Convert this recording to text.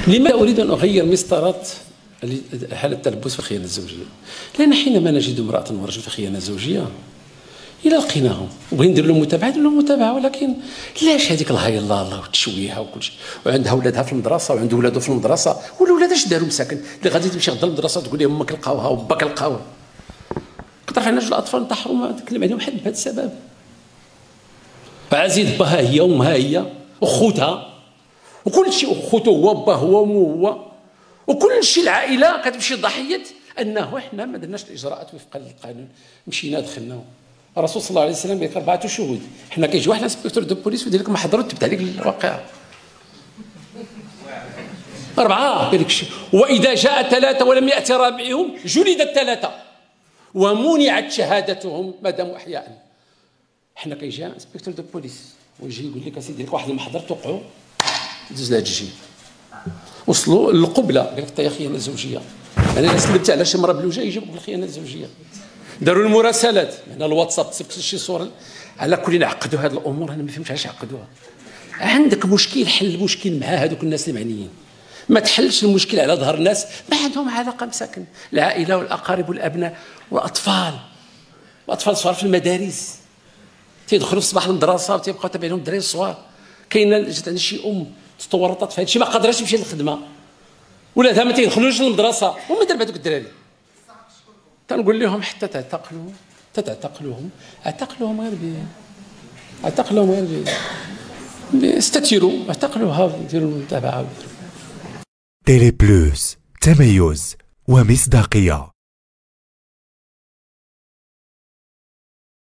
لماذا أريد أن أغير مسطرات حالة التلبس في الخيانة الزوجية؟ لأن حينما نجد امرأة ورجل في خيانة زوجية إلا لقيناهم وبغينا ندير لهم متابعة ندير لهم متابعة، ولكن لاش هذيك الهاي الله وتشويها وكل شيء، وعندها ولادها في المدرسة وعنده ولادو في المدرسة، والولاد اش داروا مساكن اللي غادي تمشي غدا للمدرسة تقول لهم امك لقاوها وباك لقاوها. كتعرف عندنا جوج الأطفال انتحروا ما نتكلم عليهم حد بهذا السبب. عزيز باها هي وامها هي وخوتها وكل شيء، وخوته هو وباه هو ومو هو، وكل شيء العائله كتمشي ضحيه انه احنا ما درناش الاجراءات وفقا للقانون. مشينا دخلنا الرسول صلى الله عليه وسلم قال لك 4 شهود، حنا كيجي واحد انسبكتور دو بوليس ويدير لك محضر تبدا عليك الواقعه 4 قال لك واذا جاء 3 ولم ياتي رابعهم جلد ال3 ومنعت شهادتهم ما داموا احياء. حنا كيجي انسبكتور دو بوليس ويجي يقول لك اسيدي لك واحد المحضر توقعوا دوز لها الجيم. وصلوا للقبله قال لك يا خيانه زوجيه، انا سلمت على شي مره بلوجه يجيبوا لك الخيانه الزوجيه. داروا المراسلات هنا الواتساب تسبت شي صوره. على كل عقدوا هذه الامور انا ما فهمتش علاش عقدوها. عندك مشكل حل المشكل مع هذوك الناس اللي معنيين، ما تحلش المشكل على ظهر الناس ما عندهم علاقه مساكن، العائله والاقارب والابناء والاطفال صغار في المدارس تيدخلوا في الصباح للمدرسه وتيبقاو تابعين لهم الدراري الصغار. كاينه جات عندي شي تورطات في هذا الشيء ما قادراش تمشي للخدمه، ولادها ما تيدخلوش للمدرسه، وما دار بهذوك الدراري. تنقول لهم حتى تعتقلوهم غير استتيروا اعتقلوها ديروا المتابعه. تيلي بلوس، تميز ومصداقيه.